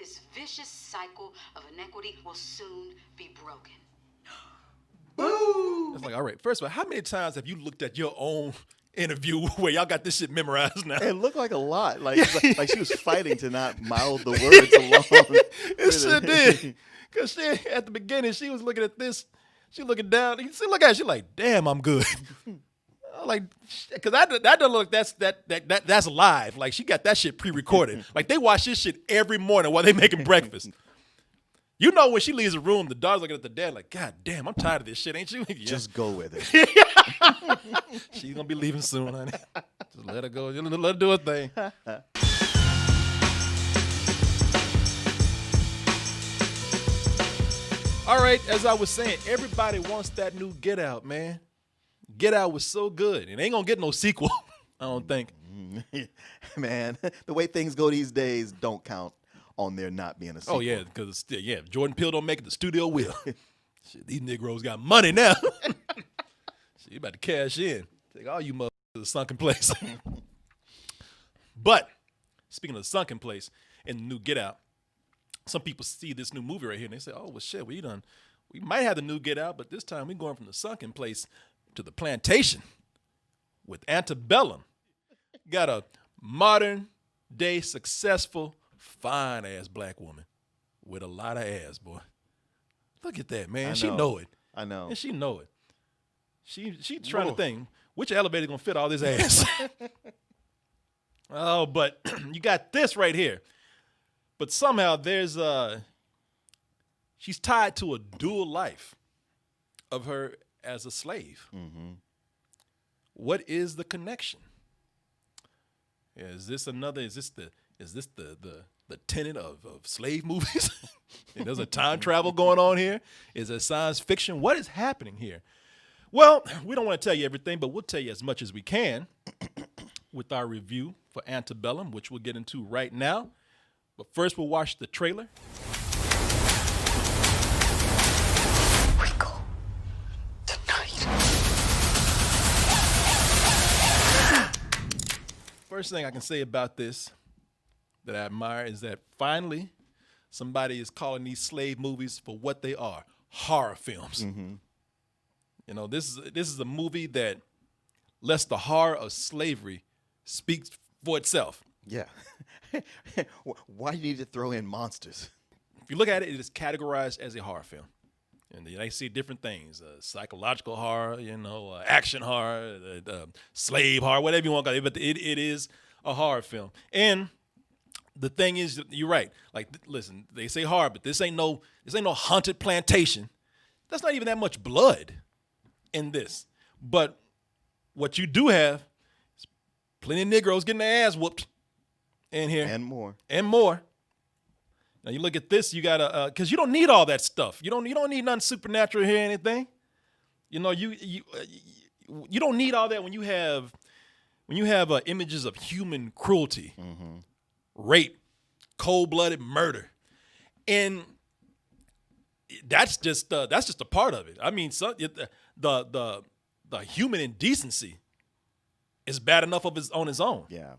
this vicious cycle of inequity will soon be broken. Boo! It's like, all right, first of all, how many times have you looked at your own interview where y'all got this shit memorized now? It looked like a lot. Like she was fighting to not mouth the words along. It sure did. Because she, at the beginning, she was looking at this. She looking down. You see, look at it. She like, damn, I'm good. Like, because that doesn't look that's live. Like, she got that shit pre-recorded. Like, they watch this shit every morning while they making breakfast. You know, when she leaves the room, the dog's looking at the dad like, God damn, I'm tired of this shit, ain't you? Yeah. Just go with it. She's going to be leaving soon, honey. Just let her go. Just let her do her thing. All right, as I was saying, everybody wants that new Get Out, man. Get Out was so good. It ain't going to get no sequel, I don't think. Man, the way things go these days don't count on there not being a sequel. Oh, yeah, because, if Jordan Peele don't make it, the studio will. Shit, these Negroes got money now. Shit, you about to cash in. Take all you motherfuckers to the sunken place. But, speaking of the sunken place, in the new Get Out, some people see this new movie right here, and they say, oh, well, shit, we might have the new Get Out, but this time we're going from the sunken place to the plantation with Antebellum. Got a modern-day, successful, fine-ass black woman with a lot of ass, boy. Look at that, man. She know it. I know. And she know it. She trying to think, which elevator going to fit all this ass? Oh, but you got this right here. But somehow she's tied to a dual life of her as a slave. Mm-hmm. What is the connection? Is this the tenet of slave movies? And there's a time travel going on here? Is it science fiction? What is happening here? Well, we don't want to tell you everything, but we'll tell you as much as we can with our review for Antebellum, which we'll get into right now. But first, we'll watch the trailer. Wrinkle tonight. First thing I can say about this that I admire is that finally somebody is calling these slave movies for what they are, horror films. Mm-hmm. You know, this is a movie that lets the horror of slavery speak for itself. Yeah. Why do you need to throw in monsters? If you look at it, it is categorized as a horror film. And I see different things, psychological horror, action horror, slave horror, whatever you want to call it. But it is a horror film. And the thing is, you're right. Like, listen, they say horror, but this ain't no haunted plantation. There's not even that much blood in this. But what you do have is plenty of Negroes getting their ass whooped in here. And more. Now you look at this, you gotta because you don't need all that stuff. You don't need nothing supernatural here or anything. You don't need all that when you have images of human cruelty, mm-hmm. rape, cold-blooded murder, and that's just a part of it. I mean, the human indecency is bad enough on its own. Yeah.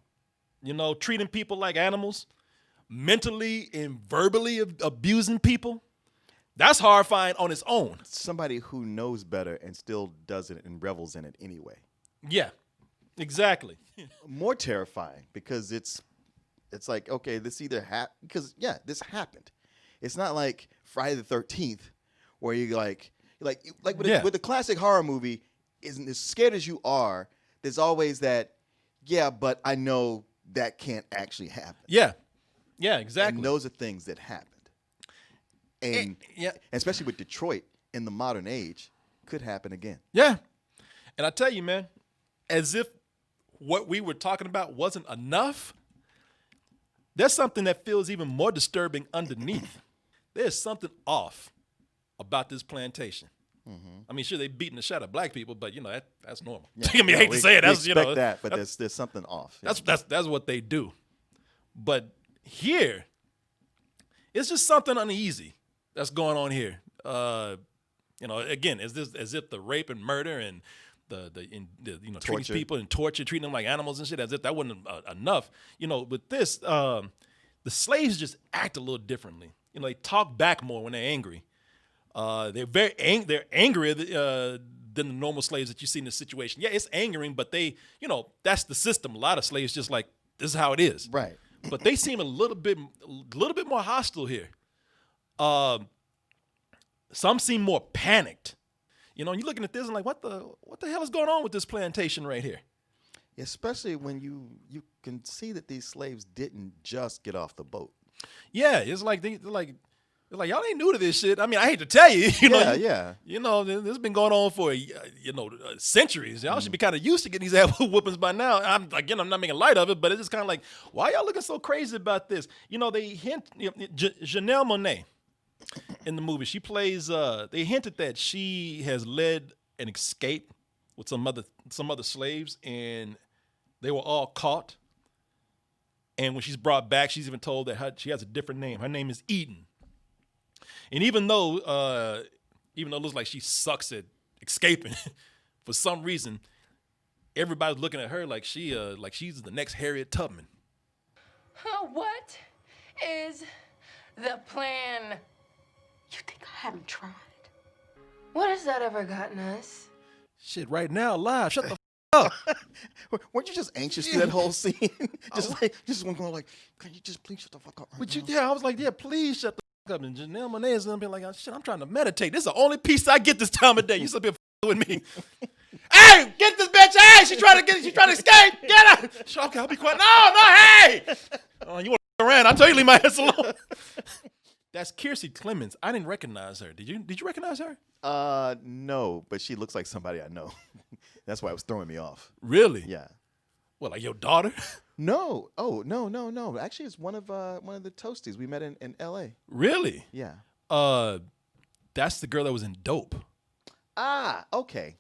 Treating people like animals, mentally and verbally abusing people, that's horrifying on its own. Somebody who knows better and still does it and revels in it anyway. Yeah, exactly. More terrifying because it's like, okay, this either happened, because, yeah, this happened. It's not like Friday the 13th where you like with the classic horror movie, isn't as scared as you are, there's always that, yeah, but I know that can't actually happen. Yeah, exactly. And those are things that happened. And especially with Detroit in the modern age, could happen again. Yeah. And I tell you, man, as if what we were talking about wasn't enough, there's something that feels even more disturbing underneath. There's something off about this plantation. Mm-hmm. I mean, sure, they beating the shit out of black people, but that's normal. Yeah. I mean, I hate to say it. That's expect that, but there's something off. Yeah. That's what they do. But here, it's just something uneasy that's going on here. Again, as if the rape and murder and the treating people and treating them like animals and shit, as if that wasn't enough. With this, the slaves just act a little differently. You know, they talk back more when they're angry. They're they're angrier than the normal slaves that you see in the situation. Yeah, it's angering, but they, you know, that's the system. A lot of slaves just like, this is how it is. Right. But they seem a little bit more hostile here. Some seem more panicked. You know, you're looking at this and like, what the hell is going on with this plantation right here? Especially when you can see that these slaves didn't just get off the boat. Yeah, it's like they're like y'all ain't new to this shit. I mean, I hate to tell you, you know, you know, this has been going on for centuries. Y'all should be kind of used to getting these ass whoopings by now. I'm not making light of it, but it's just kind of like, why y'all looking so crazy about this? You know, they hint. Janelle Monae in the movie, she plays. They hinted that she has led an escape with some other slaves, and they were all caught. And when she's brought back, she's even told that she has a different name. Her name is Eden. And even though it looks like she sucks at escaping, for some reason, everybody's looking at her like she's the next Harriet Tubman. What is the plan? You think I haven't tried? What has that ever gotten us? Shit, right now, live. Shut the up. Weren't you just anxious through that whole scene? just one going like, can you just please shut the fuck up? I was like, yeah, please shut the fuck up. And Janelle Monae is gonna be like, shit, I'm trying to meditate. This is the only peace I get this time of day. You still be with me. Hey, get this bitch! Hey, she's trying to escape. Get her! Okay, I'll be quiet. No, hey! You want to around? I'll tell you, leave my ass alone. That's Kiersey Clemens. I didn't recognize her. Did you recognize her? No, but she looks like somebody I know. That's why it was throwing me off. Really? Yeah. What, like your daughter? No. Oh, no. Actually, it's one of the toasties we met in L.A. Really? Yeah. That's the girl that was in Dope. Ah, okay.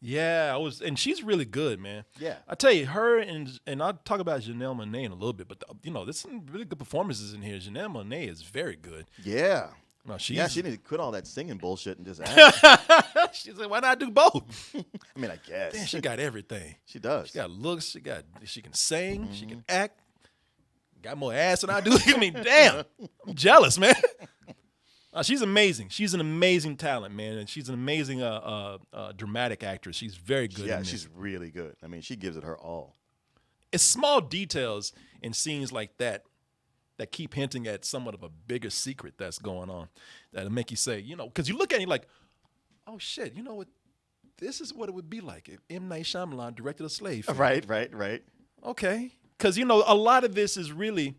Yeah, and she's really good, man. Yeah. I tell you, her and I'll talk about Janelle Monae in a little bit, but there's some really good performances in here. Janelle Monae is very good. Yeah. No, she need to quit all that singing bullshit and just act. She said, "Why not do both?" I mean, I guess. Man, she got everything. She does. She got looks. She can sing. Mm-hmm. She can act. Got more ass than I do. I mean, damn, I'm jealous, man. She's amazing. She's an amazing talent, man, and she's an amazing dramatic actress. She's very good. Yeah, she's really good. I mean, she gives it her all. It's small details in scenes like that keep hinting at somewhat of a bigger secret that's going on that'll make you say, because you look at it like, oh shit, you know what? This is what it would be like if M. Night Shyamalan directed a slave film. Right. Okay, because a lot of this is really,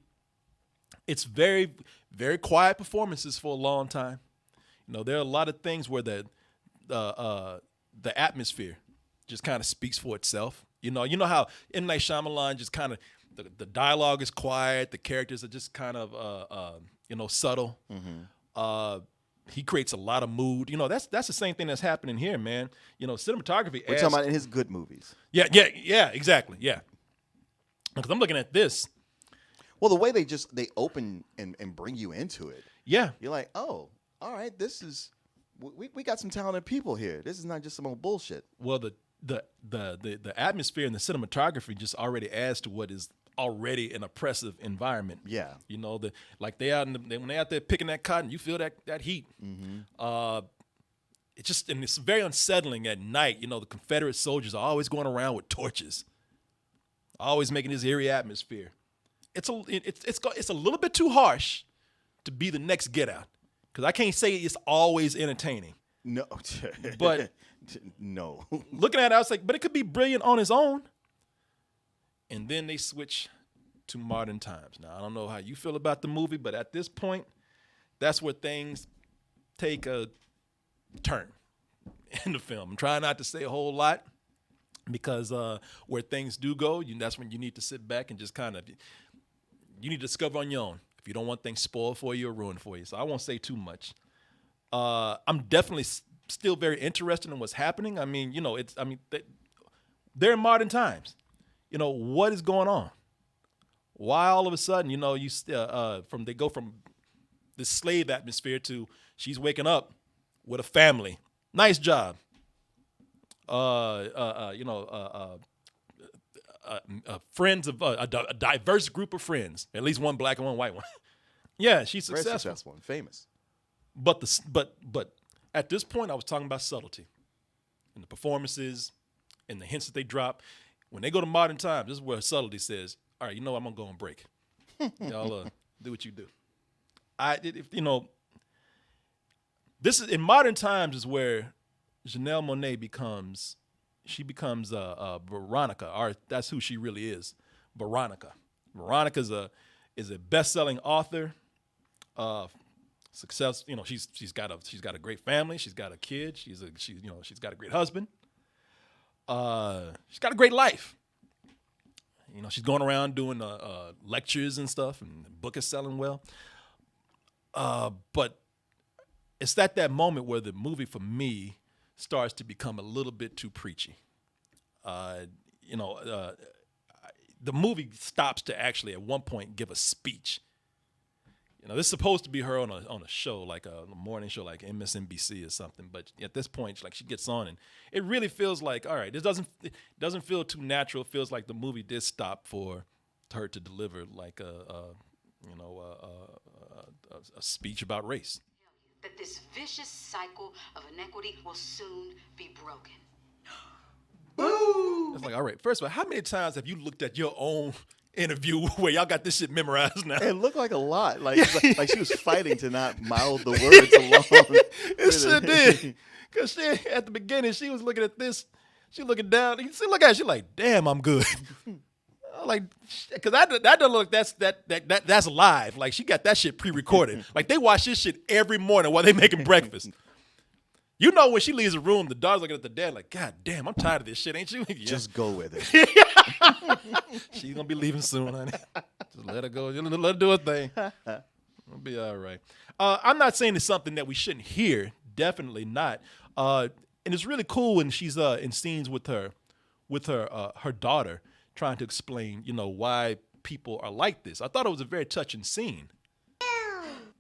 it's very, very quiet performances for a long time. There are a lot of things where the atmosphere just kind of speaks for itself. You know how M. Night Shyamalan just kind of, the dialogue is quiet, the characters are just kind of subtle. Mm-hmm. He creates a lot of mood. That's the same thing that's happening here, man. Cinematography. We're talking about in his good movies. Yeah, exactly. Yeah. Because I'm looking at this. Well, the way they open and bring you into it. Yeah. You're like, oh, all right, this is we got some talented people here. This is not just some old bullshit. Well, the atmosphere and the cinematography just already adds to what is already an oppressive environment. Yeah. When they out there picking that cotton, you feel that heat. Mm-hmm. It's very unsettling at night. The Confederate soldiers are always going around with torches, always making this eerie atmosphere. It's a little bit too harsh to be the next Get Out, because I can't say it's always entertaining. No, but no. Looking at it, I was like, but it could be brilliant on its own. And then they switch to modern times. Now, I don't know how you feel about the movie, but at this point, that's where things take a turn in the film. I'm trying not to say a whole lot, because where things do go, that's when you need to sit back and just you need to discover on your own if you don't want things spoiled for you or ruined for you. So I won't say too much. I'm definitely still very interested in what's happening. I mean, they're in modern times. What is going on? Why all of a sudden, they go from this slave atmosphere to she's waking up with a family. Nice job. Friends of a diverse group of friends, at least one black and one white one. Yeah, she's Very successful. successful and famous. But at this point, I was talking about subtlety in the performances and the hints that they drop. When they go to modern times, this is where subtlety says, "All right, I'm gonna go on break. Y'all do what you do." This is in modern times is where Janelle Monae becomes Veronica, or that's who she really is, Veronica. Veronica is a best-selling author. Success, she's got a great family. She's got a kid. She's got a great husband. She's got a great life. She's going around doing lectures and stuff, and the book is selling well. But it's at that moment where the movie, for me, starts to become a little bit too preachy. The movie stops to actually, at one point, give a speech. This is supposed to be her on a show, like a morning show, like MSNBC or something. But at this point, she gets on, and it really feels like, all right, it doesn't feel too natural. It feels like the movie did stop for her to deliver like a speech about race. That this vicious cycle of inequity will soon be broken. Boo! It's like, all right, first of all, how many times have you looked at your own interview where y'all got this shit memorized now? It looked like a lot. Like she was fighting to not mouth the words along. It sure did. Because at the beginning, she was looking at this. She looking down. You see, look at it. She like, damn, I'm good. Like, because that doesn't look that's live. Like, she got that shit pre-recorded. Like, they watch this shit every morning while they making breakfast. When she leaves the room, the dog's looking at the dad like, God damn, I'm tired of this shit, ain't you? Yeah. Just go with it. She's gonna be leaving soon, honey. Just let her go. Let her do her thing. It'll be all right. I'm not saying it's something that we shouldn't hear. Definitely not. And it's really cool when she's in scenes with her daughter, trying to explain, why people are like this. I thought it was a very touching scene.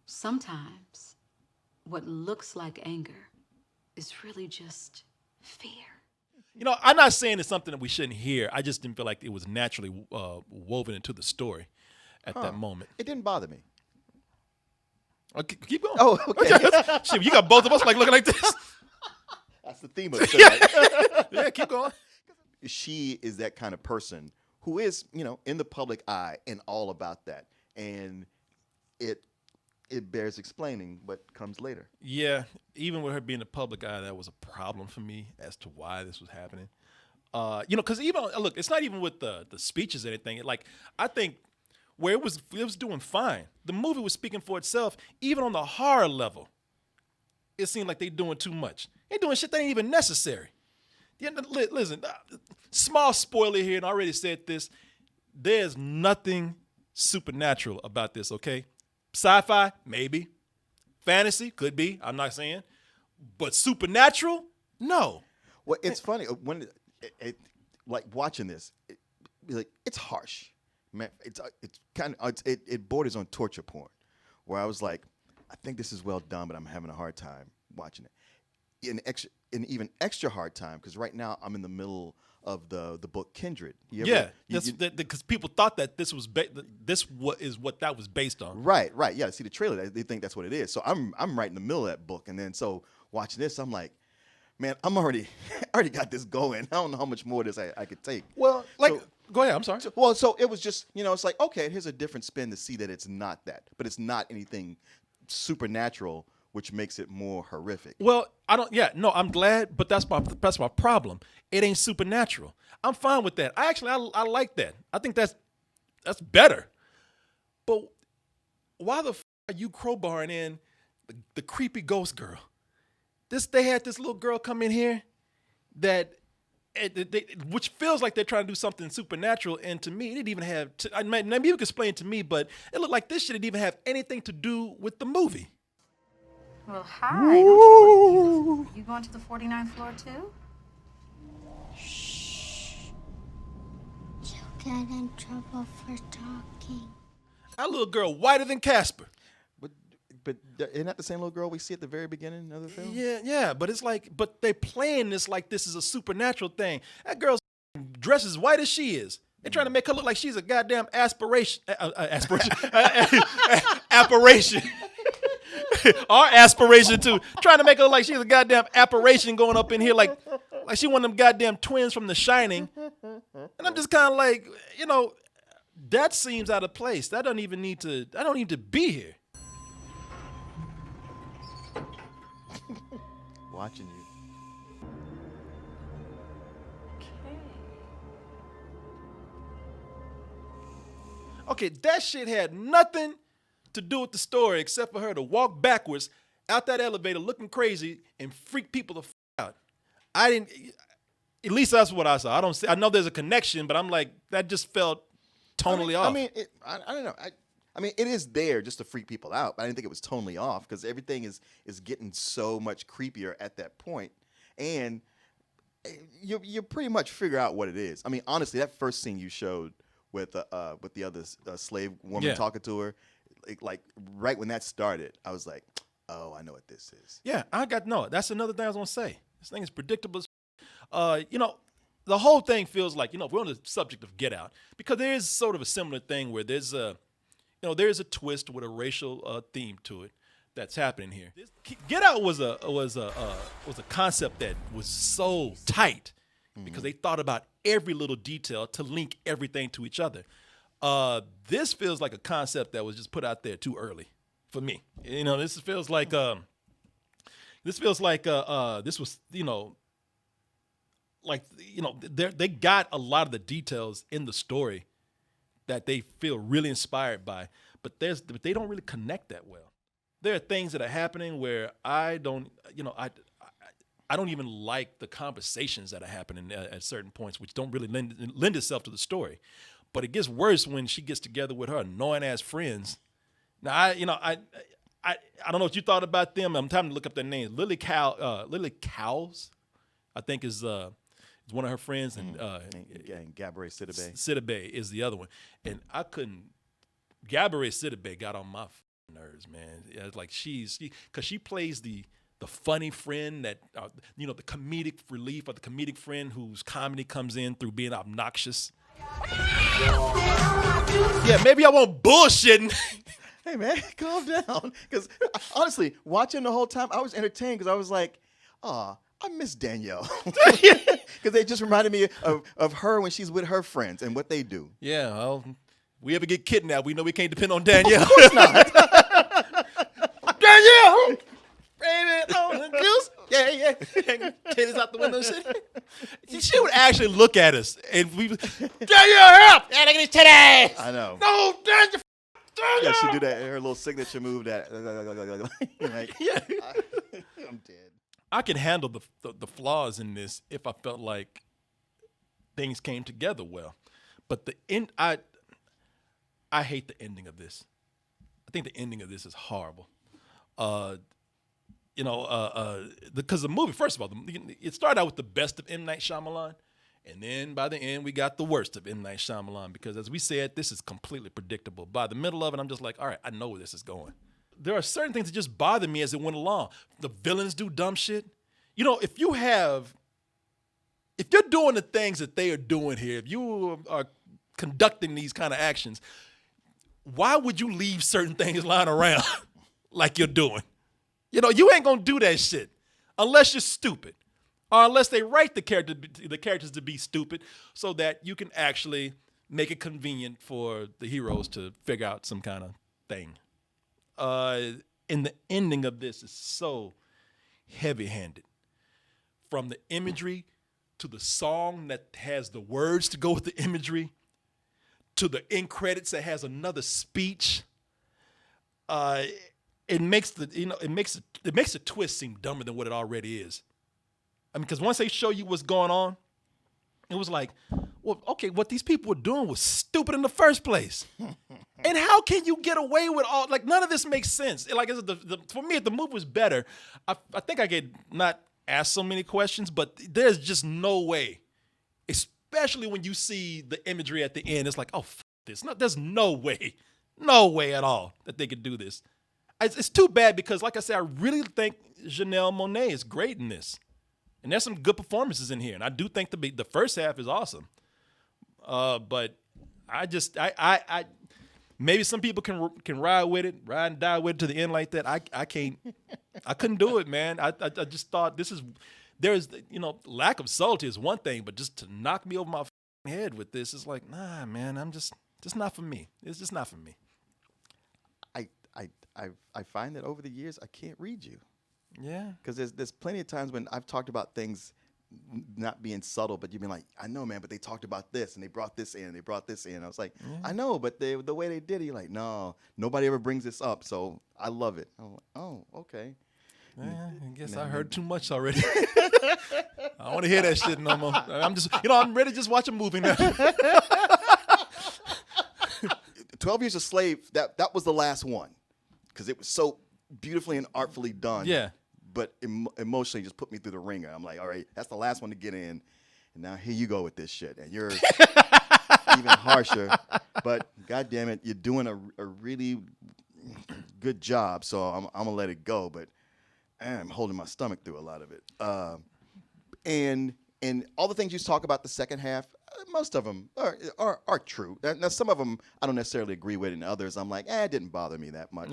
Sometimes what looks like anger is really just fear. I'm not saying it's something that we shouldn't hear. I just didn't feel like it was naturally woven into the story at that moment. It didn't bother me. Okay, keep going. Oh, okay. Shit, you got both of us like looking like this. That's the theme of it tonight. Yeah, keep going. She is that kind of person who is, in the public eye and all about that. And it bears explaining what comes later. Yeah, even with her being in the public eye, that was a problem for me as to why this was happening. Because even look, it's not even with the speeches or anything. I think where it was doing fine. The movie was speaking for itself. Even on the horror level, it seemed like they doing too much. They doing shit that ain't even necessary. Listen, small spoiler here, and I already said this. There's nothing supernatural about this, okay? Sci-fi, maybe. Fantasy, could be. I'm not saying. But supernatural, no. Well, it's funny. When like watching this, it's harsh. Man, it's kind of it borders on torture porn, where I was like, I think this is well done, but I'm having a hard time watching it. An even extra hard time because right now I'm in the middle of the book Kindred. Because people thought that this was what that was based on. Right. Yeah, see the trailer, they think that's what it is. So I'm right in the middle of that book, and then so watching this, I'm like, man, I already got this going. I don't know how much more of this I could take. Well, go ahead. I'm sorry. So it was just it's like, okay, here's a different spin to see that it's not that, but it's not anything supernatural, which makes it more horrific. Well, I'm glad, but that's my problem. It ain't supernatural. I'm fine with that. I like that. I think that's better. But why the are you crowbarring in the creepy ghost girl? They had this little girl come in here that which feels like they're trying to do something supernatural, and to me, it didn't even have. Maybe you can explain it to me, but it looked like this shit didn't even have anything to do with the movie. Well, hi. Don't you look beautiful. You going to the 49th floor too? Shh. You'll get in trouble for talking. That little girl whiter than Casper. But isn't that the same little girl we see at the very beginning of the film? Yeah, but it's like, but they playing this like this is a supernatural thing. That girl's dressed as white as she is. They're trying to make her look like she's a goddamn apparition. Our aspiration too. Trying to make her look like she's a goddamn apparition going up in here like she one of them goddamn twins from The Shining. And I'm just kind of like, that seems out of place. That don't even need to be here. Watching you. Okay, that shit had nothing to do with the story except for her to walk backwards out that elevator looking crazy and freak people the f out. At least that's what I saw. I know there's a connection, but I'm like, that just felt tonally off. I don't know. It is there just to freak people out, but I didn't think it was tonally off because everything is getting so much creepier at that point. And you pretty much figure out what it is. I mean, honestly, that first scene you showed with the other slave woman talking to her, like right when that started, I was like, oh, I know what this is. Yeah, that's another thing I was gonna say. This thing is predictable as the whole thing feels like, if we're on the subject of Get Out, because there is sort of a similar thing where there's a twist with a racial theme to it that's happening here. Get Out was a concept that was so tight because they thought about every little detail to link everything to each other. This feels like a concept that was just put out there too early for me. This feels like this was they got a lot of the details in the story that they feel really inspired by, but they don't really connect that well. There are things that are happening where I don't even like the conversations that are happening at certain points, which don't really lend itself to the story. But it gets worse when she gets together with her annoying ass friends. Now I don't know what you thought about them. I'm trying to look up their names. Lily Cowles, I think is one of her friends, and Gabourey Sidibe. Sidibe is the other one, and Gabourey Sidibe got on my nerves, man. It's like because she plays the funny friend that the comedic relief, or the comedic friend whose comedy comes in through being obnoxious. Yeah, maybe I won't bullshitting. Hey man, calm down. Because honestly, watching the whole time, I was entertained because I was like, I miss Danielle. Because they just reminded me of her when she's with her friends and what they do. Yeah, well, we ever get kidnapped, we know we can't depend on Danielle. Of course not. Danielle! Baby, on the juice. Yeah. Titties out the window and shit. She would actually look at us and we, Danielle, help! Yeah, look at these titties! I know. No, Danielle! Yeah, she'd do that, her little signature move that. Like, I'm dead. I can handle the flaws in this if I felt like things came together well. But the end, I hate the ending of this. I think the ending of this is horrible. Because the movie, first of all, it started out with the best of M. Night Shyamalan, and then by the end, we got the worst of M. Night Shyamalan, because as we said, this is completely predictable. By the middle of it, I'm just like, all right, I know where this is going. There are certain things that just bother me as it went along. The villains do dumb shit. If you're doing the things that they are doing here, if you are conducting these kind of actions, why would you leave certain things lying around like you're doing? You ain't gonna do that shit unless you're stupid, or unless they write the characters to be stupid so that you can actually make it convenient for the heroes to figure out some kind of thing. And the ending of this is so heavy-handed. From the imagery to the song that has the words to go with the imagery, to the end credits that has another speech. It makes the twist seem dumber than what it already is. I mean, because once they show you what's going on, it was like, well, okay, what these people were doing was stupid in the first place. And how can you get away with all, like, none of this makes sense. Like, for me, if the movie was better, I think I could not ask so many questions, but there's just no way, especially when you see the imagery at the end, it's like, oh, this. No, there's no way at all that they could do this. It's too bad because, like I said, I really think Janelle Monae is great in this. And there's some good performances in here. And I do think the first half is awesome. But I maybe some people can ride and die with it to the end like that. I can't. I couldn't do it, man. I just thought there's lack of subtlety is one thing, but just to knock me over my head with this is like, nah, man. I'm just not for me. It's just not for me. I find that over the years I can't read you. Yeah. Because there's plenty of times when I've talked about things not being subtle, but you've been like, I know, man, but they talked about this and they brought this in, I was like, I know, but the way they did it, you're like, no, nobody ever brings this up, so I love it. I'm like, oh, okay. I guess I heard too much already. I don't want to hear that shit no more. I'm just, I'm ready to just watch a movie now. 12 Years a Slave, that was the last one because it was so beautifully and artfully done. Yeah. But emotionally just put me through the ringer. I'm like, all right, that's the last one to get in. And now here you go with this shit. And you're even harsher. But God damn it, you're doing a really good job. So I'm going to let it go. But I'm holding my stomach through a lot of it. And all the things you talk about the second half, most of them are true. Now, some of them I don't necessarily agree with, and others I'm like, it didn't bother me that much.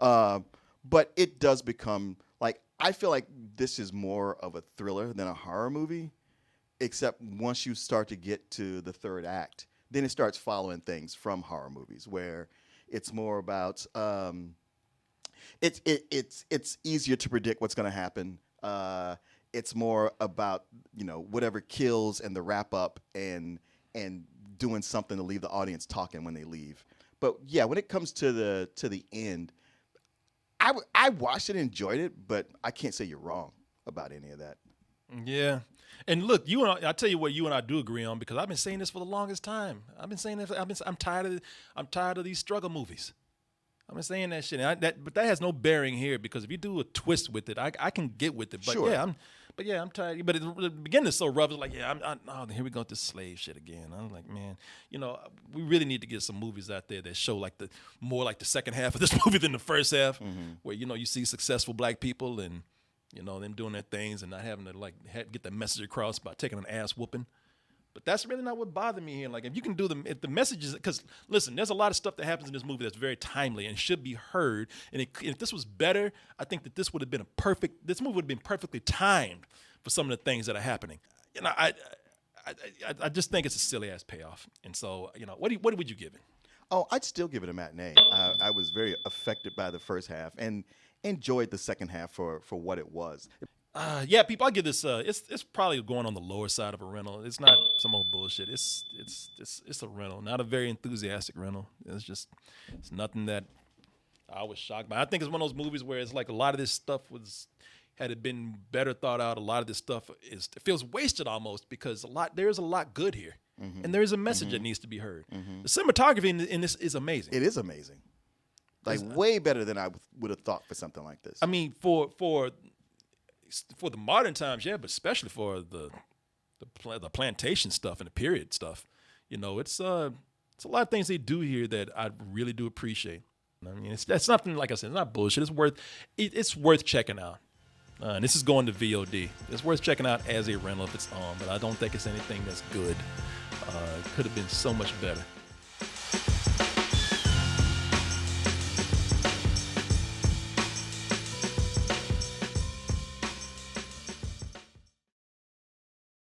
Yeah. But it does become, like, I feel like this is more of a thriller than a horror movie, except once you start to get to the third act, then it starts following things from horror movies, where it's more about, it's easier to predict what's going to happen. It's more about, whatever kills and the wrap up and doing something to leave the audience talking when they leave. But yeah, when it comes to the end, I watched it and enjoyed it, but I can't say you're wrong about any of that. Yeah. And look, I tell you what you and I do agree on, because I've been saying this for the longest time. I've been saying that I'm tired of these struggle movies. I've been saying that shit. But that has no bearing here, because if you do a twist with it, I can get with it. But sure. I'm tired. But the beginning is so rough. It's like, here we go with this slave shit again. I'm like, man, we really need to get some movies out there that show more like the second half of this movie than the first half, where you see successful black people and them doing their things and not having to get the message across by taking an ass whooping. But that's really not what bothered me here. Like, if you can do if the messages, because listen, there's a lot of stuff that happens in this movie that's very timely and should be heard. And if this was better, I think that this movie would have been perfectly timed for some of the things that are happening. I just think it's a silly ass payoff. And so, what would you give it? Oh, I'd still give it a matinee. I was very affected by the first half and enjoyed the second half for what it was. Yeah, people, I give this. It's probably going on the lower side of a rental. It's not some old bullshit. It's a rental, not a very enthusiastic rental. It's nothing that I was shocked by. I think it's one of those movies where it's like a lot of this stuff had it been better thought out. A lot of this stuff it feels wasted almost, because there's a lot good here, and there is a message that needs to be heard. The cinematography in this is amazing. It is amazing, like way better than I would have thought for something like this. I mean, for the modern times, yeah, but especially for the plantation stuff and the period stuff, it's a lot of things they do here that I really do appreciate. I mean, that's nothing, like I said, it's not bullshit. It's worth checking out. And this is going to VOD. It's worth checking out as a rental if it's on, but I don't think it's anything that's good. It could have been so much better.